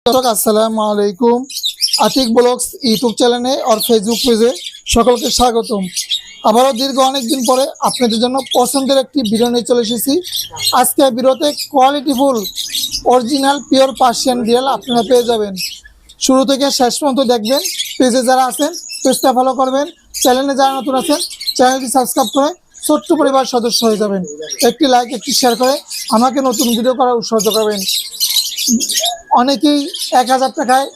দর্শক আসসালামু আলাইকুম। আতিক ব্লগস ইউটিউব চ্যানেলে আর ফেসবুক পেজে সকলকে স্বাগতম। আবারও দীর্ঘ অনেকদিন পরে আপনাদের জন্য পছন্দের একটি ভিডিও নিয়ে চলে এসেছি। আজকে ভিডিওতে কোয়ালিটিফুল অরিজিনাল পিওর পার্সিয়ান বিড়াল আপনারা পেয়ে যাবেন। শুরু থেকে শেষ পর্যন্ত দেখবেন। পেজে যারা আছেন পেজটা ফলো করবেন, চ্যানেলে যারা নতুন আছেন চ্যানেলটি সাবস্ক্রাইব করে ছোট্ট পরিবার সদস্য হয়ে যাবেন। একটি লাইক একটি শেয়ার করে আমাকে নতুন ভিডিও করার উৎসাহ করবেন। অনেকেই 1000 টাকায়,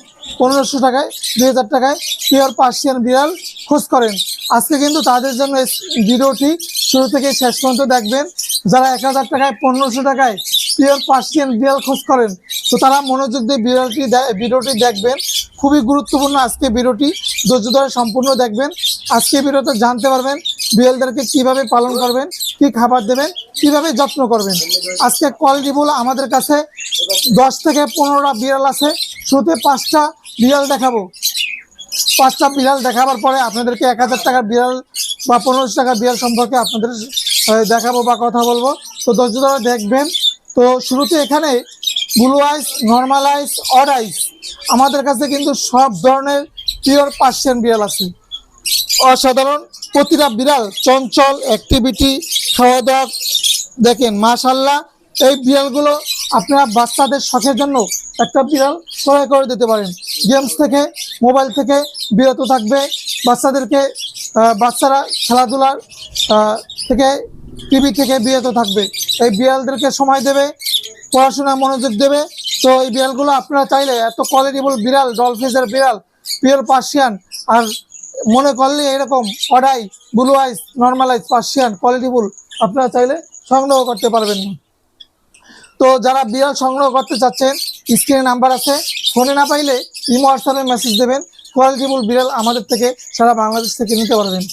1500 টাকায়, 2000 টাকায় পিওর পার্সিয়ান বিড়াল খোঁজ করেন। আজকে কিন্তু তাদের জন্য ভিডিওটি শুরু থেকে শেষ পর্যন্ত দেখবেন। যারা 1000 টাকায়, 1500 টাকায় পিওর পার্সিয়ান বিড়াল খোঁজ করেন, তো তারা মনোযোগ দিয়ে ভিডিওটি দেখবেন। খুবই গুরুত্বপূর্ণ আজকে ভিডিওটি, ধৈর্য ধরে সম্পূর্ণ দেখবেন। আজকে ভিডিওতে জানতে পারবেন বিড়ালদেরকে কিভাবে পালন করবেন, কি খাবার দেবেন, কিভাবে যত্ন করবেন। আজকে কোয়ালিটিফুল আমাদের কাছে 10 থেকে 15টা বিড়াল আছে। শুরুতে 5টা বিড়াল দেখাবো। 5টা বিড়াল দেখাবার পরে আপনাদেরকে 1000 টাকার বিড়াল বা 1500 টাকার বিড়াল সম্পর্কে আপনাদের দেখাবো বা কথা বলবো। তো ধৈর্য ধরে দেখবেন। তো শুরুতে এখানে ব্লু আইস, নর্মাল আইস, অড আইস, আমাদের কাছে কিন্তু সব ধরনের পিওর পার্সিয়ান বিড়াল আছে। অসাধারণ প্রতিটা বিড়াল চঞ্চল, অ্যাক্টিভিটি, খাওয়া দাওয়া দেখেন মাশাআল্লাহ। এই বিড়ালগুলো আপনারা বাচ্চাদের শখের জন্য একটা বিড়াল ক্রয় করে দিতে পারেন। গেমস থেকে, মোবাইল থেকে বিরত থাকবে, বাচ্চারা খেলাধুলার থেকে, টিভি থেকে বিরত থাকবে। এই বিড়ালদেরকে সময় দেবে, পড়াশোনায় মনোযোগ দেবে। তো এই বিড়ালগুলো আপনারা চাইলে এত কোয়ালিটিফুল বিড়াল, ডলফিসের বিড়াল, পিওর পার্সিয়ান, আর মনে করলে এরকম অডাই, ব্লু আইস, নর্মাল আইস, পার্সিয়ান কোয়ালিটিফুল আপনারা চাইলে সংগ্রহ করতে পারবেন না। তো যারা বিড়াল সংগ্রহ করতে চাচ্ছেন, স্ক্রিনে নাম্বার আছে, ফোনে না পাইলে ইমো হোয়াটসঅ্যাপে মেসেজ দেবেন। কোয়ালিটিফুল বিড়াল আমাদের থেকে সারা বাংলাদেশ থেকে নিতে পারবেন।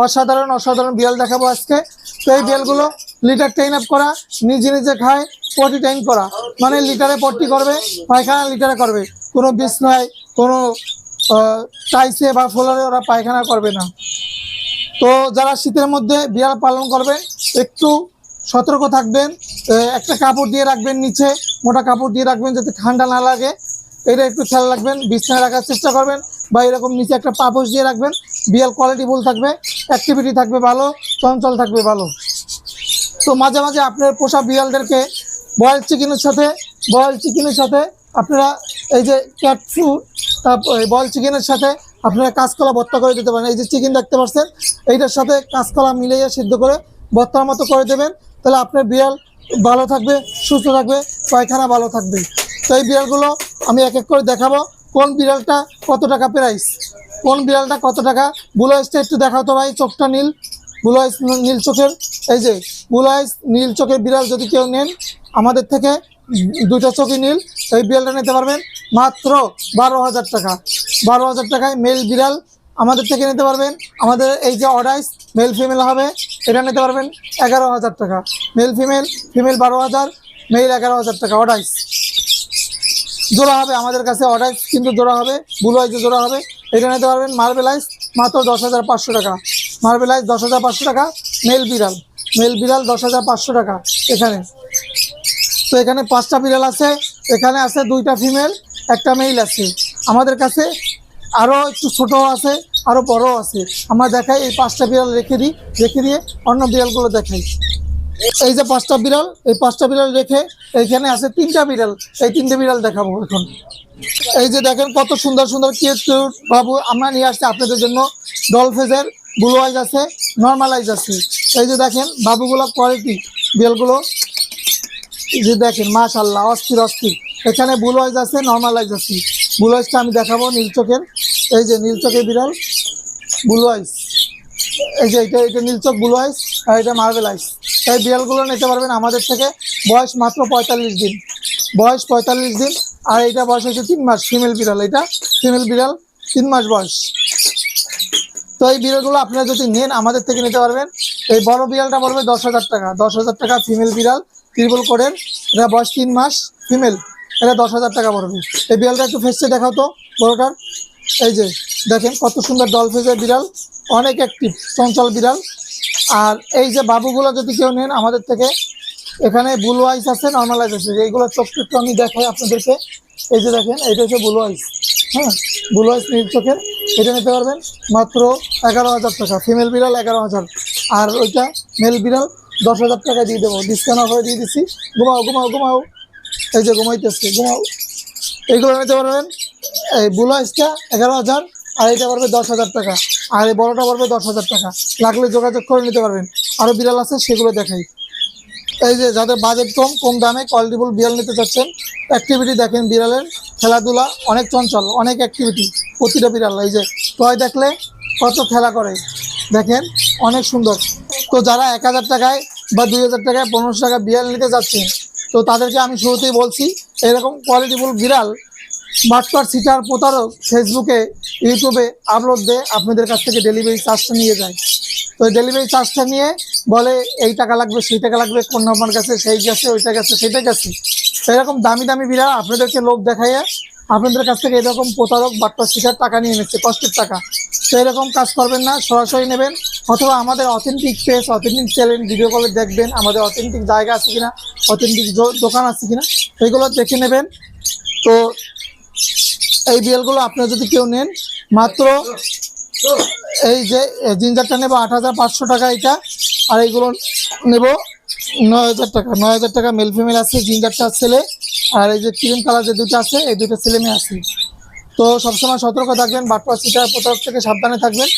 অসাধারণ বিড়াল দেখাবো আজকে। তো এই বিড়ালগুলো লিটার ট্রেন আপ করা, নিজে নিজে খায়, পটি টাইম করা, মানে লিটারে পটি করবে, পায়খানা লিটারে করবে। কোনো বিছনায়, কোনো টাইসে বা ফ্লোরে ওরা পায়খানা করবে না। তো যারা শীতের মধ্যে বিড়াল পালন করবেন একটু সতর্ক থাকবেন। একটা কাপড় দিয়ে রাখবেন, নিচে মোটা কাপড় দিয়ে রাখবেন যাতে ঠান্ডা না লাগে, এটা একটু খেয়াল রাখবেন। বিছনায় রাখার চেষ্টা করবেন বা এরকম নিচে একটা পাপোশ দিয়ে রাখবেন। বিড়াল কোয়ালিটিফুল থাকবে, অ্যাক্টিভিটি থাকবে ভালো, চঞ্চল থাকবে ভালো। তো মাঝে মাঝে আপনার পোষা বিড়ালদেরকে বয়েল চিকেনের সাথে আপনারা এই যে ক্যাট ফুড, তারপর বয়েল চিকেনের সাথে আপনারা কাঁচকলা ভর্তা করে দিতে পারেন। এই যে চিকেন দেখতে পাচ্ছেন, এইটার সাথে কাঁচকলা মিলিয়ে সিদ্ধ করে ভর্তার মতো করে দেবেন। তাহলে আপনার বিড়াল ভালো থাকবে, সুস্থ থাকবে, পায়খানা ভালো থাকবে। তো এই বিড়ালগুলো আমি এক এক করে দেখাবো। কোন বিড়ালটা কত টাকা প্রাইস, কোন বিড়ালটা কত টাকা। ব্লু আইসটা একটু দেখাও তো ভাই, চোখটা নীল, ব্লু আইস নীল চোখের। এই যে ব্লু আইস নীল চোখের বিড়াল যদি কেউ নেন আমাদের থেকে, 2টা চোখই নীল, এই বিড়ালটা নিতে পারবেন মাত্র 12,000 টাকা। 12,000 টাকায় মেল বিড়াল আমাদের থেকে নিতে পারবেন। আমাদের এই যে অডাইস মেল ফিমেল হবে, এটা নিতে পারবেন 11,000 টাকা। মেল ফিমেল, ফিমেল 12,000, মেল 11,000 টাকা। অডাইস জোড়া হবে আমাদের কাছে, অডাইস কিন্তু জোড়া হবে, ব্লু আইসে জোড়া হবে। এটা নিতে পারবেন মার্বেল আইস মাত্র 10,500 টাকা। মার্বেল আইস 10,500 টাকা। মেল বিড়াল 10,500 টাকা এখানে। তো এখানে 5টা বিড়াল আছে, এখানে আছে 2টা ফিমেল, একটা মেল আছে। আমাদের কাছে আরও একটু ছোটো আছে, আরও বড় আছে। আমরা দেখাই এই 5টা বিড়াল রেখে দিয়ে অন্য বিড়ালগুলো দেখাই। এই যে 5টা বিড়াল, এই 5টা বিড়াল রেখে এইখানে আছে 3টা বিড়াল, এই 3টে বিড়াল দেখাবো এখন। এই যে দেখেন কত সুন্দর কিউট বাবু আমরা নিয়ে আসছি আপনাদের জন্য। ডলফিসের ব্লু আইস আছে, নর্মাল আইস আছে। এই যে দেখেন বাবুগুলো কোয়ালিটি বিড়ালগুলো, এই যে দেখেন মাশাআল্লাহ অস্থির। এখানে ব্লু আইস আছে, নর্মাল আইস আছে। ব্লু আইসটা আমি দেখাবো নীল চোখের। এই যে নীল চোখের বিড়াল ব্লু আইস, এই যে এটা নীল চোখ ব্লু আইস, আর এটা মার্বেল আইস। এই বিড়ালগুলো নিতে পারবেন আমাদের থেকে। বয়স মাত্র 45 দিন, বয়স 45 দিন। আর এইটা বয়স হচ্ছে 3 মাস। ফিমেল বিড়াল, এটা ফিমেল বিড়াল 3 মাস বয়স। তো এই বিড়ালগুলো আপনারা যদি নেন আমাদের থেকে নিতে পারবেন। এই বড় বিড়ালটা পড়বে 10,000 টাকা। 10,000 টাকা ফিমেল বিড়াল, ট্রিপল কোডের, এটা বয়স 3 মাস, ফিমেল, এটা 10,000 টাকা পড়বে। এই বিড়ালটা একটু ফেসে দেখাও তো বড়টার। এই যে দেখেন কত সুন্দর ডলফিসের বিড়াল, অনেক অ্যাক্টিভ, চঞ্চল বিড়াল। আর এই যে বাবুগুলো যদি কেউ নেন আমাদের থেকে, এখানে ব্লু আইস আছে, নর্মাল আইস আছে। এইগুলো চোখটা একটু আমি দেখাই আপনাদেরকে। এই যে দেখেন এটা হচ্ছে ব্লু আইস, হ্যাঁ ব্লু আইস নীল চোখের, এটা নিতে পারবেন মাত্র 11,000 টাকা। ফিমেল বিড়াল 11,000, আর ওইটা মেল বিড়াল 10,000 টাকা দিয়ে দেবো, ডিসকাউন্ট অফারে দিয়ে দিচ্ছি। ঘুমাও ঘুমাও ঘুমাও, এই যে ঘুমাইতেছে, ঘুমাও। এইগুলো নিতে পারবেন, এই ব্লু আইসটা 11,000, আর এটা পড়বে 10,000 টাকা, আর এই বড়টা পড়বে 10,000 টাকা। লাগলে যোগাযোগ করে নিতে পারবেন। আরও বিড়াল আছে, সেগুলো দেখাই। এই যে যাদের বাজেট কম, কম দামে কোয়ালিটিফুল বিড়াল নিতে চাচ্ছেন, অ্যাক্টিভিটি দেখেন বিড়ালের, খেলাধুলা অনেক চঞ্চল, অনেক অ্যাক্টিভিটি প্রতিটা বিড়াল। এই যে টয় দেখলে কত খেলা করে দেখেন, অনেক সুন্দর। তো যারা 1,000 টাকায় বা 2,000 টাকায় 1500 টাকা বিড়াল নিতে যাচ্ছেন, তো তাদেরকে আমি শুরুতেই বলছি, এরকম কোয়ালিটিফুল বিড়াল বাটপার, সিটার, প্রতারক ফেসবুকে, ইউটিউবে আপলোড দিয়ে আপনাদের কাছ থেকে ডেলিভারি চার্জটা নিয়ে যায়। তো ডেলিভারি চার্জটা নিয়ে বলে এই টাকা লাগবে, সেই টাকা লাগবে, কোন নম্বর গেছে, সেই গেছে, ওইটা গেছে, সেটা গেছে। তো এরকম দামি দামি বিড়াল আপনাদেরকে লোক দেখাইয়া আপনাদের কাছ থেকে এরকম প্রতারক বাটপার, সিটার টাকা নিয়ে নিচ্ছে, কষ্টের টাকা। তো এরকম কাজ করবেন না, সরাসরি নেবেন, অথবা আমাদের authentic page, authentic channel video কলে দেখবেন আমাদের অথেন্টিক জায়গা আছে কিনা, অথেন্টিক দোকান আছে কিনা, এগুলো দেখে নেবেন। তো এই বিড়ালগুলো আপনারা যদি কেউ নেন, মাত্র এই যে জিঞ্জারটা নেব 8,500 টাকা এটা, আর এইগুলো নেব 9,000 টাকা। 9,000 টাকা মেল ফিমেল আছে, জিঞ্জারটা ছেলে, আর এই যে ক্রিম কালার যে দুটো আছে, এই দুটো ছেলে মেয়ে আছে। তো সবসময় সতর্ক থাকবেন, বাটপার, সিটার, প্রতারক থেকে সাবধানে থাকবেন।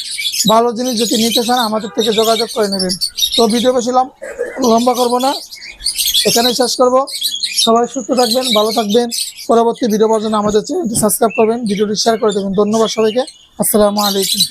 ভালো জিনিস যদি নিতে চান আমাদের থেকে যোগাযোগ করে নেবেন। তো ভিডিও বেশি লম্বা করবো না, এখানেই শেষ করব। সবাই সুস্থ থাকবেন, ভালো থাকবেন। পরবর্তী ভিডিও পাওয়ার জন্য আমাদের চ্যানেলটি সাবস্ক্রাইব করবেন, ভিডিওটি শেয়ার করে দেবেন। ধন্যবাদ সবাইকে। আসসালামু আলাইকুম।